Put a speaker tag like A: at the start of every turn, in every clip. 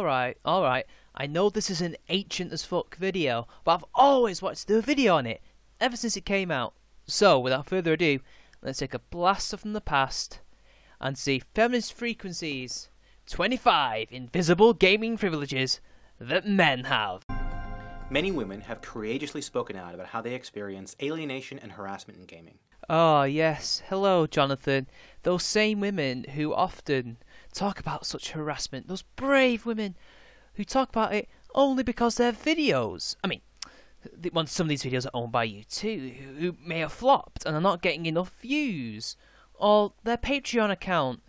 A: alright. I know this is an ancient as fuck video, but I've always wanted to do a video on it, ever since it came out. So, without further ado, let's take a blast from the past and see feminist frequencies. 25 invisible gaming privileges that men have.
B: Many women have courageously spoken out about how they experience alienation and harassment in gaming.
A: Oh yes, hello Jonathan. Those same women who often talk about such harassment, those brave women who talk about it only because their videos, some of these videos are owned by you too, who may have flopped and are not getting enough views, or their Patreon account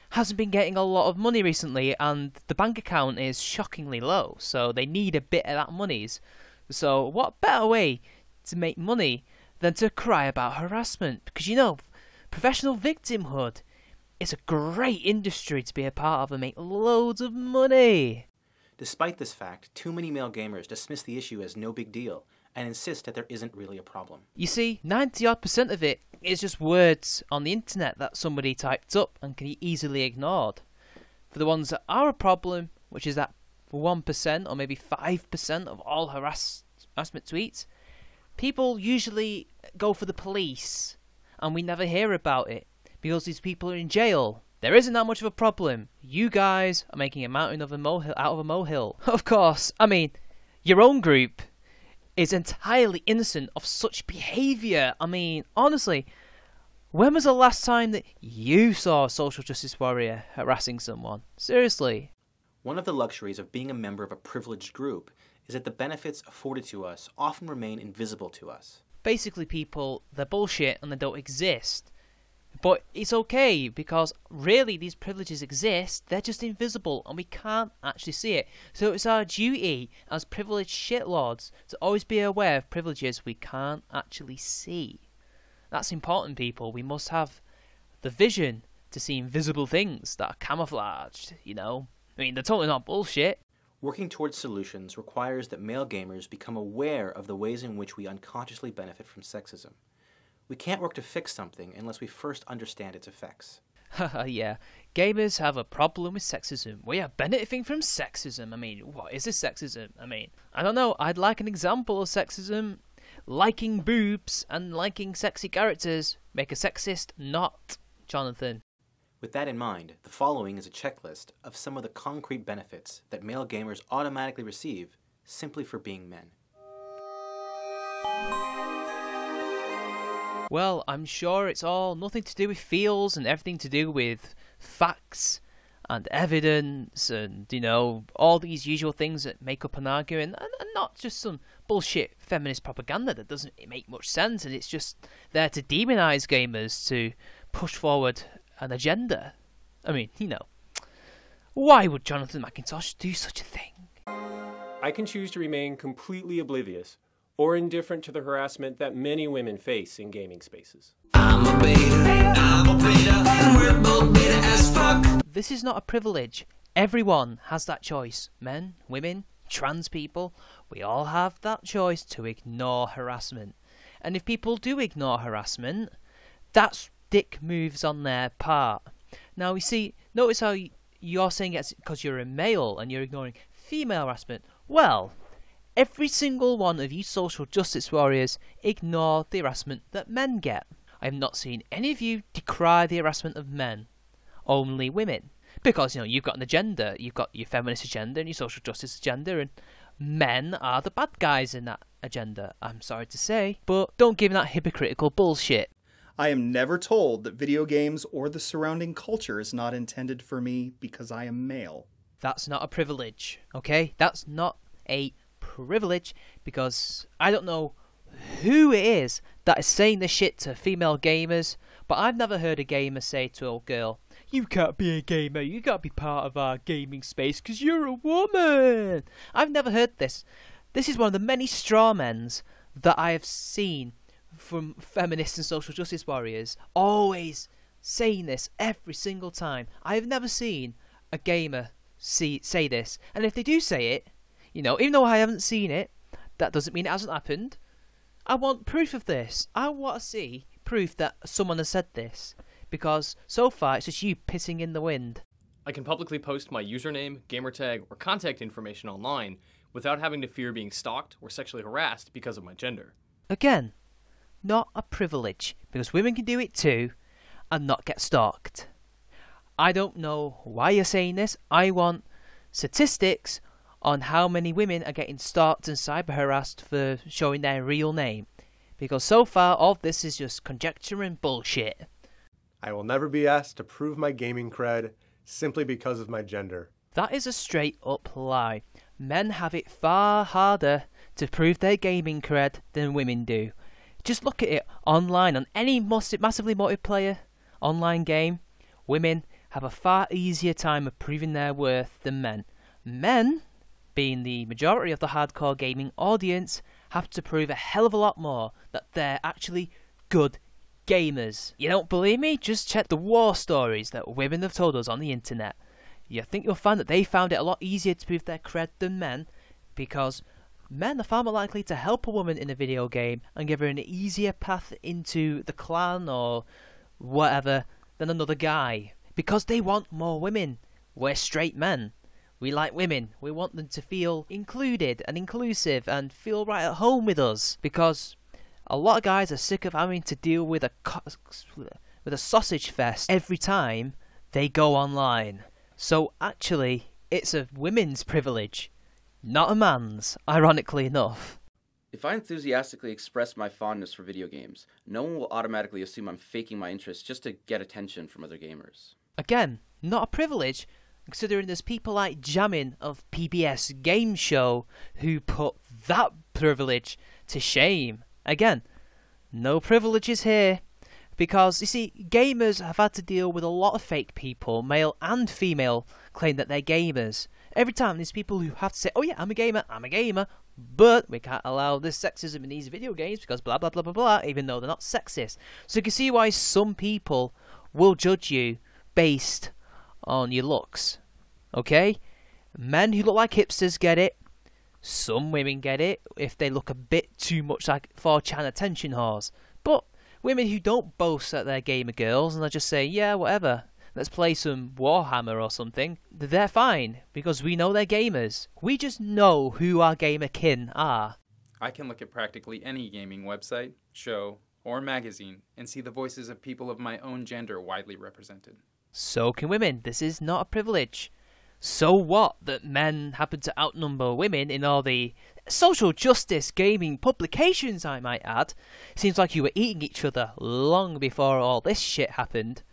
A: hasn't been getting a lot of money recently and the bank account is shockingly low, so they need a bit of that monies. So what better way to make money than to cry about harassment? Because professional victimhood is a great industry to be a part of and make loads of money.
B: Despite this fact, too many male gamers dismiss the issue as no big deal and insist that there isn't really a problem.
A: You see, 90% of it is just words on the internet that somebody typed up and can be easily ignored. For the ones that are a problem, which is that 1% or maybe 5% of all harassment tweets, people usually go for the police and we never hear about it because these people are in jail. There isn't that much of a problem. You guys are making a mountain of a molehill out of a molehill. Of course, your own group is entirely innocent of such behaviour. Honestly, when was the last time that you saw a social justice warrior harassing someone? Seriously.
B: One of the luxuries of being a member of a privileged group is that the benefits afforded to us often remain invisible to us.
A: Basically, people, they're bullshit and they don't exist. But it's okay, because really these privileges exist, they're just invisible and we can't actually see it. So it's our duty as privileged shitlords to always be aware of privileges we can't actually see. That's important, people. We must have the vision to see invisible things that are camouflaged, they're totally not bullshit.
B: Working towards solutions requires that male gamers become aware of the ways in which we unconsciously benefit from sexism. We can't work to fix something unless we first understand its effects.
A: Haha, yeah. Gamers have a problem with sexism. We are benefiting from sexism. What is this sexism? I don't know. I'd like an example of sexism. Liking boobs and liking sexy characters make a sexist not, Jonathan.
B: With that in mind, the following is a checklist of some of the concrete benefits that male gamers automatically receive simply for being men.
A: Well, I'm sure it's all nothing to do with feels and everything to do with facts and evidence and, all these usual things that make up an argument, and not just some bullshit feminist propaganda that doesn't make much sense, and it's just there to demonize gamers to push forward an agenda. Why would Jonathan McIntosh do such a thing?
C: I can choose to remain completely oblivious or indifferent to the harassment that many women face in gaming spaces.
D: I'm a beta, and we're both beta as fuck.
A: This is not a privilege. Everyone has that choice. Men, women, trans people, we all have that choice to ignore harassment. And if people do ignore harassment, that's dick moves on their part. Now, notice how you're saying it's because you're a male and you're ignoring female harassment. Well, every single one of you social justice warriors ignore the harassment that men get. I have not seen any of you decry the harassment of men. Only women. Because, you've got an agenda. You've got your feminist agenda and your social justice agenda, and men are the bad guys in that agenda. I'm sorry to say, but don't give me that hypocritical bullshit.
E: I am never told that video games or the surrounding culture is not intended for me because I am male.
A: That's not a privilege, okay? That's not a privilege, because I don't know who it is that is saying this shit to female gamers, but I've never heard a gamer say to a girl, "You can't be a gamer, you can't be part of our gaming space because you're a woman." I've never heard this. This is one of the many straw men's that I have seen from feminists and social justice warriors, always saying this every single time. I have never seen a gamer say this, and if they do say it, even though I haven't seen it, that doesn't mean it hasn't happened. I want proof of this. I want to see proof that someone has said this, because so far it's just you pissing in the wind.
F: I can publicly post my username, gamertag, or contact information online without having to fear being stalked or sexually harassed because of my gender.
A: Again, not a privilege, because women can do it too and not get stalked. I don't know why you're saying this. I want statistics on how many women are getting stalked and cyber harassed for showing their real name. Because so far, all of this is just conjecture and bullshit.
G: I will never be asked to prove my gaming cred simply because of my gender.
A: That is a straight up lie. Men have it far harder to prove their gaming cred than women do. Just look at it online on any massively multiplayer online game. Women have a far easier time of proving their worth than men. Men, being the majority of the hardcore gaming audience, have to prove a hell of a lot more that they're actually good gamers. You don't believe me? Just check the war stories that women have told us on the internet. You think you'll find that they found it a lot easier to prove their cred than men, because men are far more likely to help a woman in a video game and give her an easier path into the clan or whatever than another guy, because they want more women. We're straight men. We like women. We want them to feel included and inclusive and feel right at home with us, because a lot of guys are sick of having to deal with a sausage fest every time they go online. So actually, it's a women's privilege, not a man's, ironically enough.
H: If I enthusiastically express my fondness for video games, no one will automatically assume I'm faking my interest just to get attention from other gamers.
A: Again, not a privilege, considering there's people like Jamin of PBS Game Show who put that privilege to shame. Again, no privileges here. Because, you see, gamers have had to deal with a lot of fake people, male and female, claim that they're gamers. Every time there's people who have to say, oh yeah, I'm a gamer, but we can't allow this sexism in these video games because blah blah blah blah blah, even though they're not sexist. So you can see why some people will judge you based on your looks. Okay? Men who look like hipsters get it. Some women get it if they look a bit too much like 4chan attention whores. But women who don't boast that they're gamer girls and they just say, yeah, whatever, let's play some Warhammer or something, they're fine, because we know they're gamers. We just know who our gamer kin are.
I: I can look at practically any gaming website, show, or magazine and see the voices of people of my own gender widely represented.
A: So can women. This is not a privilege. So what that men happen to outnumber women in all the social justice gaming publications, I might add. Seems like you were eating each other long before all this shit happened.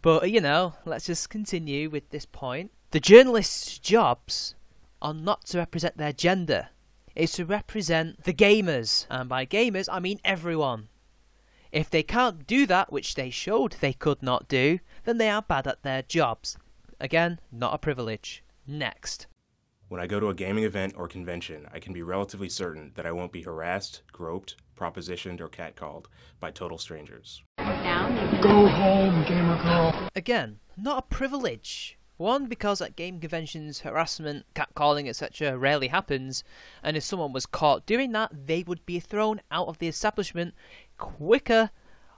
A: But, you know, let's just continue with this point. The journalists' jobs are not to represent their gender. It's to represent the gamers. And by gamers, I mean everyone. If they can't do that, which they showed they could not do, then they are bad at their jobs. Again, not a privilege. Next.
J: When I go to a gaming event or convention, I can be relatively certain that I won't be harassed, groped, propositioned, or catcalled by total strangers.
E: Go home, gamer girl.
A: Again, not a privilege. One, because at game conventions, harassment, catcalling, etc. rarely happens, and if someone was caught doing that, they would be thrown out of the establishment quicker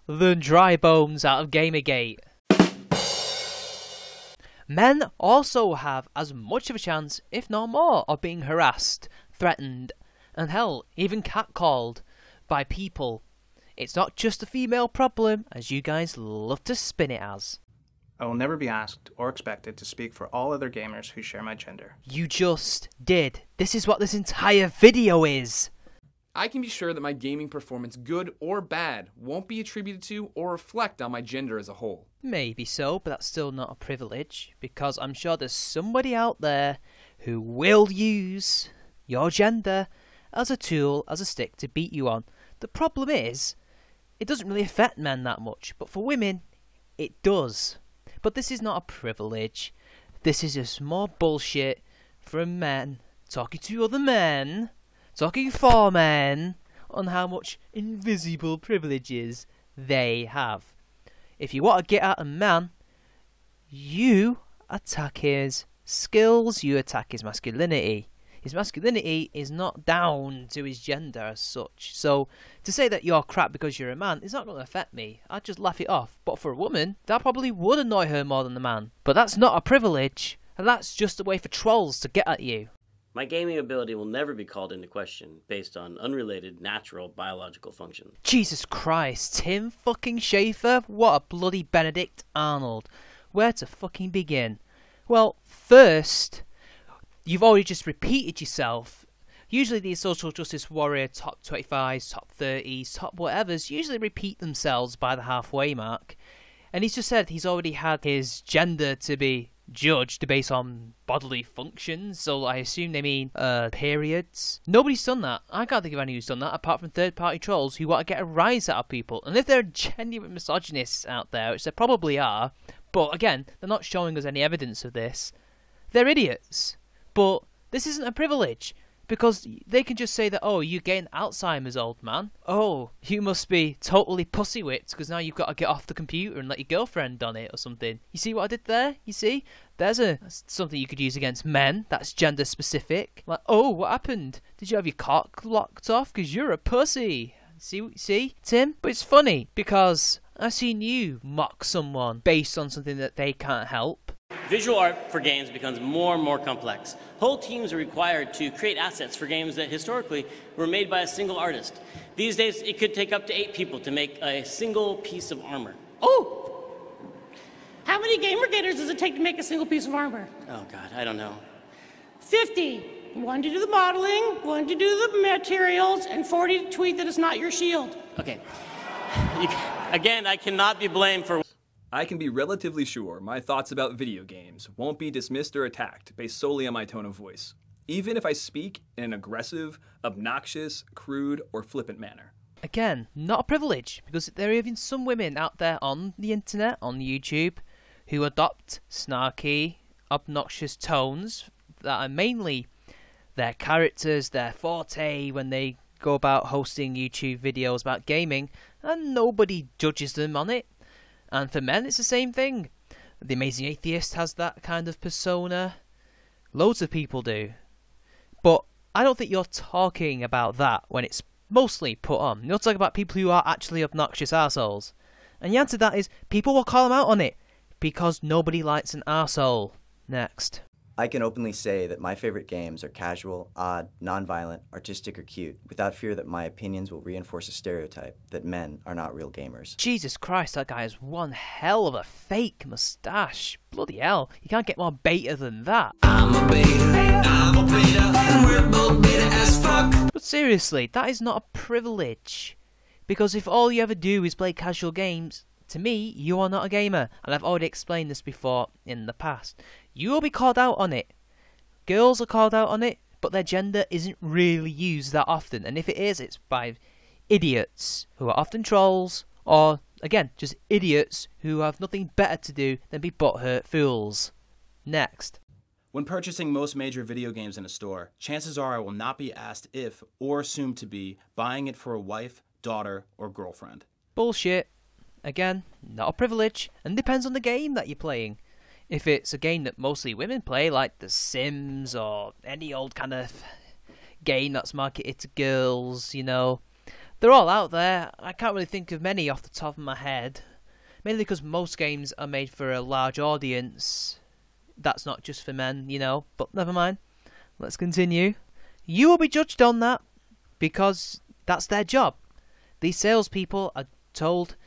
A: than dry bones out of Gamergate. Men also have as much of a chance, if not more, of being harassed, threatened, and hell, even catcalled by people. It's not just a female problem, as you guys love to spin it as.
K: I will never be asked or expected to speak for all other gamers who share my gender.
A: You just did. This is what this entire video is.
F: I can be sure that my gaming performance, good or bad, won't be attributed to or reflect on my gender as a whole.
A: Maybe so, but that's still not a privilege, because I'm sure there's somebody out there who will use your gender as a tool, as a stick to beat you on. The problem is, it doesn't really affect men that much, but for women, it does. But this is not a privilege. This is just more bullshit from men talking to other men, talking for men, on how much invisible privileges they have. If you want to get at a man, you attack his skills, you attack his masculinity. His masculinity is not down to his gender as such. So to say that you're crap because you're a man is not going to affect me. I'd just laugh it off. But for a woman, that probably would annoy her more than the man. But that's not a privilege, and that's just a way for trolls to get at you.
L: My gaming ability will never be called into question based on unrelated, natural, biological functions.
A: Jesus Christ, Tim fucking Schafer? What a bloody Benedict Arnold. Where to fucking begin? Well, first, you've already just repeated yourself. Usually these social justice warrior top 25s, top 30s, top whatevers usually repeat themselves by the halfway mark. And he's just said he's already had his gender to be judged based on bodily functions, so I assume they mean periods. Nobody's done that. I can't think of anyone who's done that apart from third-party trolls who want to get a rise out of people. And if there are genuine misogynists out there, which there probably are, but again, they're not showing us any evidence of this, they're idiots. But this isn't a privilege, because they can just say that, oh, you gained Alzheimer's, old man. Oh, you must be totally pussy-whipped because now you've got to get off the computer and let your girlfriend on it or something. You see what I did there? You see? There's something you could use against men that's gender-specific. Like, oh, what happened? Did you have your cock locked off because you're a pussy? See, Tim? But it's funny because I've seen you mock someone based on something that they can't help.
L: Visual art for games becomes more and more complex. Whole teams are required to create assets for games that historically were made by a single artist. These days, it could take up to 8 people to make a single piece of armor.
M: Oh! How many gamer gators does it take to make a single piece of armor?
L: Oh God, I don't know.
M: 50. 1 to do the modeling, 1 to do the materials, and 40 to tweet that it's not your shield.
L: Okay. Again, I cannot be blamed for...
N: I can be relatively sure my thoughts about video games won't be dismissed or attacked based solely on my tone of voice, even if I speak in an aggressive, obnoxious, crude, or flippant manner.
A: Again, not a privilege, because there are even some women out there on the internet, on YouTube, who adopt snarky, obnoxious tones that are mainly their characters, their forte when they go about hosting YouTube videos about gaming, and nobody judges them on it. And for men, it's the same thing. The Amazing Atheist has that kind of persona. Loads of people do. But I don't think you're talking about that when it's mostly put on. You're talking about people who are actually obnoxious arseholes. And the answer to that is, people will call them out on it. Because nobody likes an arsehole. Next.
O: I can openly say that my favorite games are casual, odd, non-violent, artistic, or cute, without fear that my opinions will reinforce a stereotype that men are not real gamers.
A: Jesus Christ, that guy has one hell of a fake moustache. Bloody hell, you can't get more beta than that.
D: I'm a beta, and we're both beta as fuck.
A: But seriously, that is not a privilege. Because if all you ever do is play casual games, to me, you are not a gamer. And I've already explained this before in the past. You will be called out on it. Girls are called out on it, but their gender isn't really used that often. And if it is, it's by idiots who are often trolls, or, again, just idiots who have nothing better to do than be butthurt fools. Next.
P: When purchasing most major video games in a store, chances are I will not be asked if, or assumed to be, buying it for a wife, daughter, or girlfriend.
A: Bullshit. Again, not a privilege, and depends on the game that you're playing. If it's a game that mostly women play, like The Sims, or any old kind of game that's marketed to girls, you know, they're all out there. I can't really think of many off the top of my head. Mainly because most games are made for a large audience. That's not just for men, you know, but never mind. Let's continue. You will be judged on that, because that's their job. These salespeople are told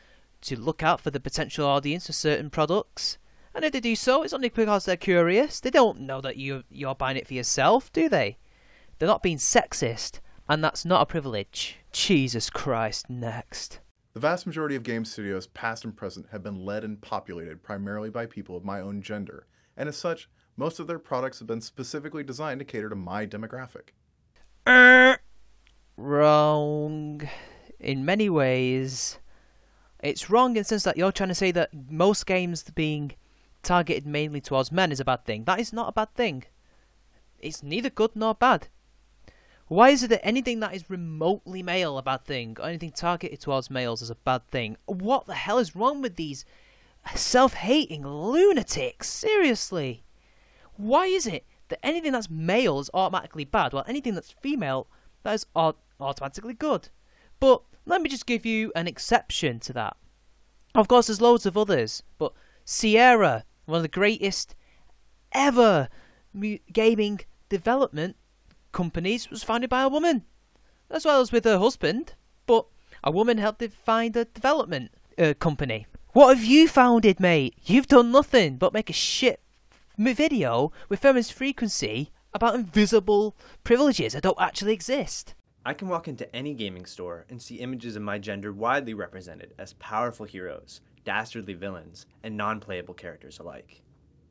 A: to look out for the potential audience for certain products. And if they do so, it's only because they're curious. They don't know that you're buying it for yourself, do they? They're not being sexist, and that's not a privilege. Jesus Christ, next.
Q: The vast majority of game studios, past and present, have been led and populated primarily by people of my own gender, and as such, most of their products have been specifically designed to cater to my demographic.
A: Wrong. In many ways. It's wrong in the sense that you're trying to say that most games being targeted mainly towards men is a bad thing. That is not a bad thing. It's neither good nor bad. Why is it that anything that is remotely male a bad thing, or anything targeted towards males is a bad thing? What the hell is wrong with these self-hating lunatics? Seriously. Why is it that anything that's male is automatically bad, while anything that's female, that is automatically good. But let me just give you an exception to that. Of course, there's loads of others, but Sierra, one of the greatest ever gaming development companies, was founded by a woman, as well as with her husband, but a woman helped find a development company. What have you founded, mate? You've done nothing but make a shit video with feminist frequency about invisible privileges that don't actually exist.
R: I can walk into any gaming store and see images of my gender widely represented as powerful heroes, dastardly villains, and non-playable characters alike.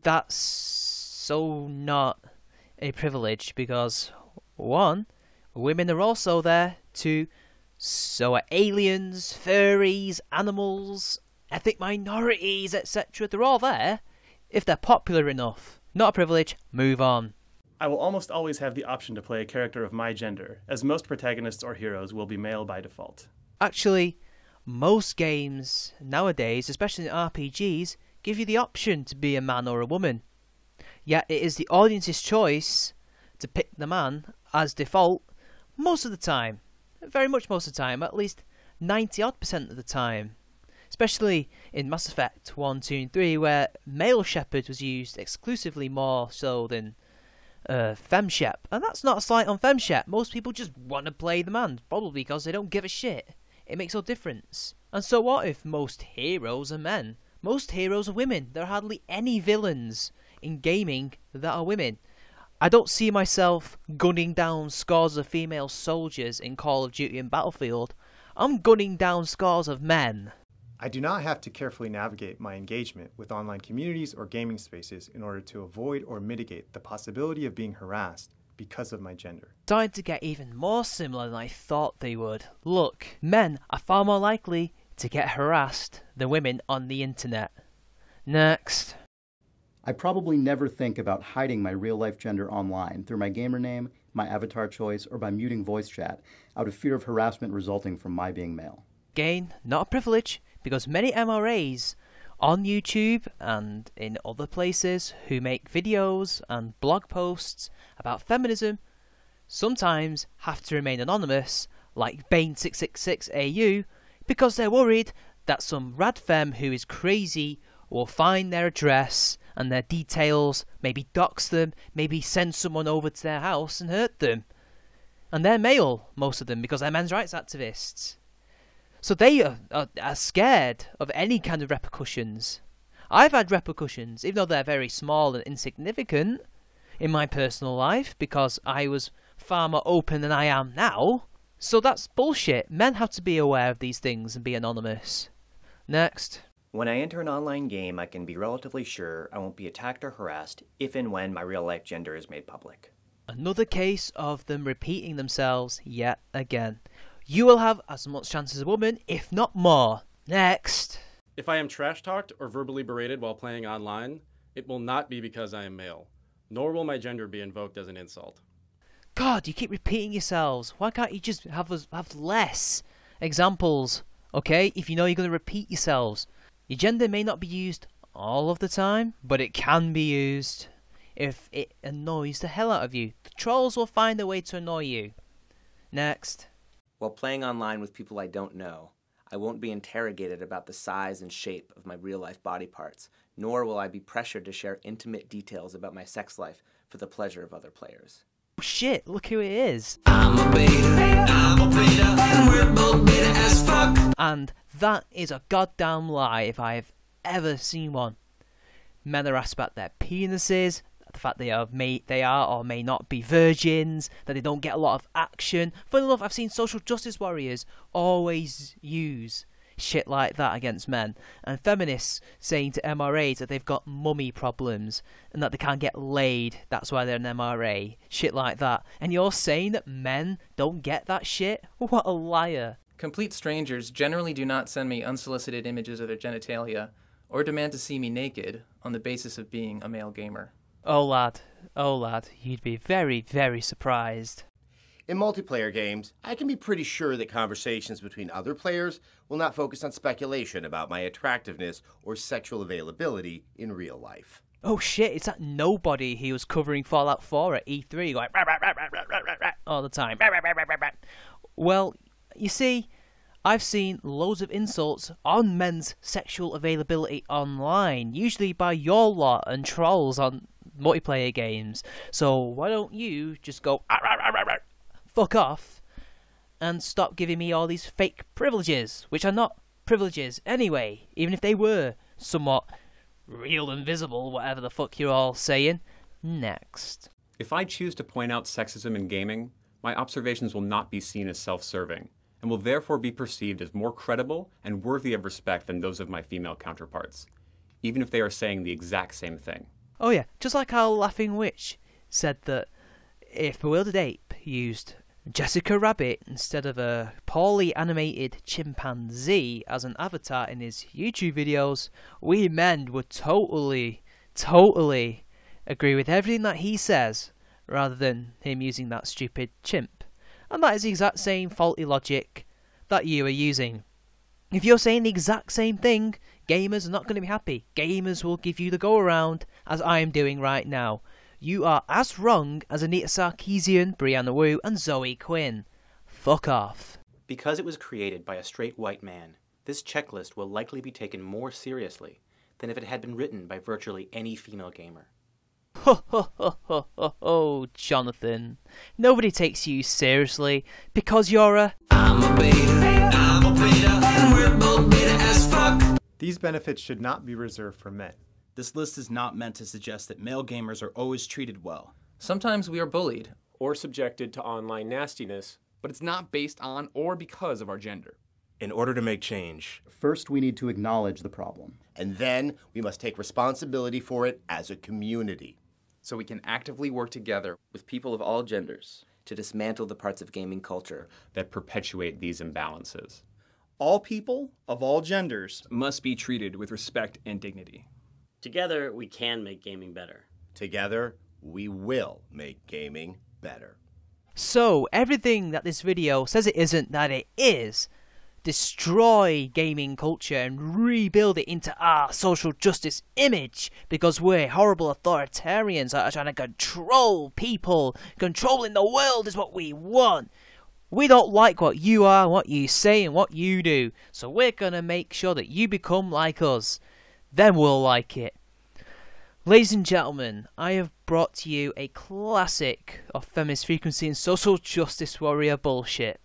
A: That's so not a privilege because, one, women are also there, two, so are aliens, furries, animals, ethnic minorities, etc. They're all there if they're popular enough. Not a privilege, move on.
K: I will almost always have the option to play a character of my gender, as most protagonists or heroes will be male by default.
A: Actually, most games nowadays, especially in RPGs, give you the option to be a man or a woman. Yet it is the audience's choice to pick the man as default most of the time. Very much most of the time, at least 90% of the time. Especially in Mass Effect 1, 2 and 3, where male shepherd was used exclusively more so than femshep. And that's not a slight on femshep. Most people just want to play the man, probably because they don't give a shit. It makes no difference. And so what if most heroes are men? Most heroes are women. There are hardly any villains in gaming that are women. I don't see myself gunning down scores of female soldiers in Call of Duty and Battlefield. I'm gunning down scores of men.
K: I do not have to carefully navigate my engagement with online communities or gaming spaces in order to avoid or mitigate the possibility of being harassed because of my gender.
A: Starting to get even more similar than I thought they would. Look, men are far more likely to get harassed than women on the internet. Next.
S: I probably never think about hiding my real-life gender online through my gamer name, my avatar choice, or by muting voice chat out of fear of harassment resulting from my being male.
A: Again, not a privilege, because many MRAs on YouTube and in other places who make videos and blog posts about feminism sometimes have to remain anonymous, like Bane666AU, because they're worried that some radfem who is crazy will find their address and their details, maybe dox them, maybe send someone over to their house and hurt them. And they're male, most of them, because they're men's rights activists. So they are scared of any kind of repercussions. I've had repercussions, even though they're very small and insignificant in my personal life, because I was far more open than I am now. So that's bullshit. Men have to be aware of these things and be anonymous. Next.
R: When I enter an online game, I can be relatively sure I won't be attacked or harassed if and when my real-life gender is made public.
A: Another case of them repeating themselves yet again. You will have as much chance as a woman, if not more. Next.
C: If I am trash-talked or verbally berated while playing online, it will not be because I am male, nor will my gender be invoked as an insult.
A: God, you keep repeating yourselves. Why can't you just have less examples, okay? If you know you're going to repeat yourselves. Your gender may not be used all of the time, but it can be used if it annoys the hell out of you. The trolls will find a way to annoy you. Next.
B: While playing online with people I don't know, I won't be interrogated about the size and shape of my real-life body parts, nor will I be pressured to share intimate details about my sex life for the pleasure of other players.
A: Oh, shit, look who it is.
D: I'm a beta, and we're both beta as fuck.
A: And that is a goddamn lie if I have ever seen one. Men are asked about their penises, the fact they are or may not be virgins, that they don't get a lot of action. Funny enough, I've seen social justice warriors always use shit like that against men, and feminists saying to MRAs that they've got mummy problems and that they can't get laid, that's why they're an MRA, shit like that. And you're saying that men don't get that shit? What a liar.
T: Complete strangers generally do not send me unsolicited images of their genitalia or demand to see me naked on the basis of being a male gamer.
A: Oh lad, you'd be very, very surprised.
U: In multiplayer games, I can be pretty sure that conversations between other players will not focus on speculation about my attractiveness or sexual availability in real life.
A: Oh shit, it's that nobody who was covering Fallout 4 at E3 going rah, rah, rah, rah, rah, rah, rah, all the time. Rah, rah, rah, rah, rah, rah. Well, you see, I've seen loads of insults on men's sexual availability online, usually by your lot and trolls on multiplayer games. So why don't you just go rah, rah, rah, rah, rah, fuck off and stop giving me all these fake privileges, which are not privileges anyway, even if they were somewhat real and visible, whatever the fuck you're all saying. Next.
G: If I choose to point out sexism in gaming, my observations will not be seen as self-serving, and will therefore be perceived as more credible and worthy of respect than those of my female counterparts, even if they are saying the exact same thing.
A: Oh yeah, just like our Laughing Witch said that if Bewildered Ape used Jessica Rabbit instead of a poorly animated chimpanzee as an avatar in his YouTube videos, we men would totally agree with everything that he says, rather than him using that stupid chimp. And that is the exact same faulty logic that you are using. If you're saying the exact same thing, gamers are not going to be happy. Gamers will give you the go around, as I am doing right now. You are as wrong as Anita Sarkeesian, Brianna Wu, and Zoe Quinn. Fuck off.
V: Because it was created by a straight white man, this checklist will likely be taken more seriously than if it had been written by virtually any female gamer.
A: Ho ho ho ho ho ho, Jonathan. Nobody takes you seriously because you're a...
D: I'm a beta, and we're both beta as fuck.
K: These benefits should not be reserved for men.
P: This list is not meant to suggest that male gamers are always treated well.
T: Sometimes we are bullied.
C: Or subjected to online nastiness.
I: But it's not based on or because of our gender.
J: In order to make change,
S: first we need to acknowledge the problem.
U: And then we must take responsibility for it as a community.
I: So we can actively work together
B: with people of all genders to dismantle the parts of gaming culture
G: that perpetuate these imbalances.
E: All people of all genders
N: must be treated with respect and dignity.
L: Together, we can make gaming better.
U: Together, we will make gaming better.
A: So, everything that this video says it isn't that it is. Destroy gaming culture and rebuild it into our social justice image, because we're horrible authoritarians that are trying to control people. Controlling the world is what we want. We don't like what you are, what you say, and what you do. So we're gonna make sure that you become like us. Then we'll like it. Ladies and gentlemen, I have brought to you a classic of feminist frequency and social justice warrior bullshit.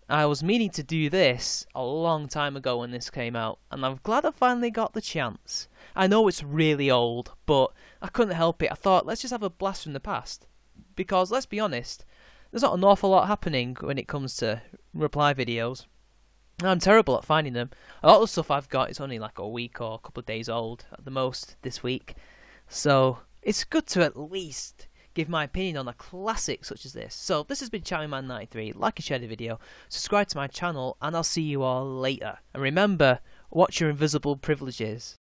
A: I was meaning to do this a long time ago when this came out, and I'm glad I finally got the chance. I know it's really old, but I couldn't help it. I thought, let's just have a blast from the past. Because, let's be honest, there's not an awful lot happening when it comes to reply videos. I'm terrible at finding them. A lot of the stuff I've got is only like a week or a couple of days old at the most this week. So it's good to at least give my opinion on a classic such as this. So this has been ChowMan93. Like and share the video, subscribe to my channel, and I'll see you all later. And remember, watch your invisible privileges.